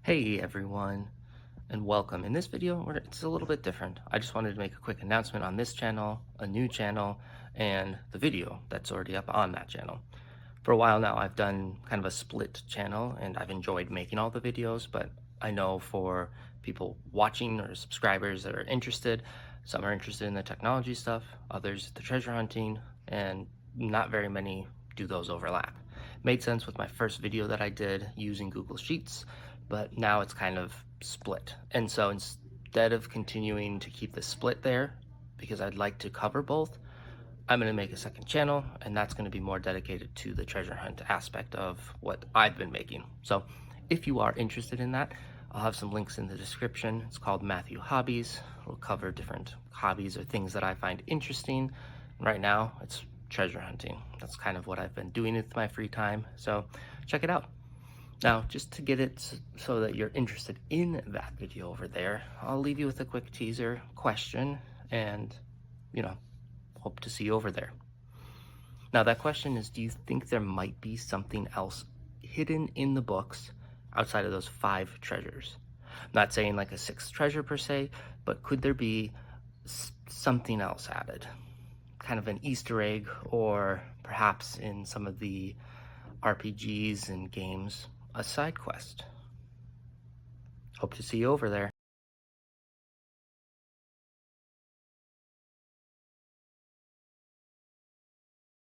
Hey everyone, and welcome. In this video, it's a little bit different. I just wanted to make a quick announcement on this channel, a new channel, and the video that's already up on that channel. For a while now, I've done kind of a split channel, and I've enjoyed making all the videos, but I know for people watching or subscribers that are interested, some are interested in the technology stuff, others the treasure hunting, and not very many do those overlap. Made sense with my first video that I did using Google Sheets, but now it's kind of split. And so instead of continuing to keep the split there, because I'd like to cover both, I'm going to make a second channel, and that's going to be more dedicated to the treasure hunt aspect of what I've been making. So if you are interested in that, I'll have some links in the description. It's called Matthew Hobbies. We'll cover different hobbies or things that I find interesting. Right now, it's treasure hunting. That's kind of what I've been doing with my free time. So check it out. Now, just to get it so that you're interested in that video over there, I'll leave you with a quick teaser question and, hope to see you over there. Now, that question is, do you think there might be something else hidden in the books outside of those 5 treasures? I'm not saying like a 6th treasure per se, but could there be something else added? Kind of an Easter egg, or perhaps in some of the RPGs and games, a side quest. Hope to see you over there.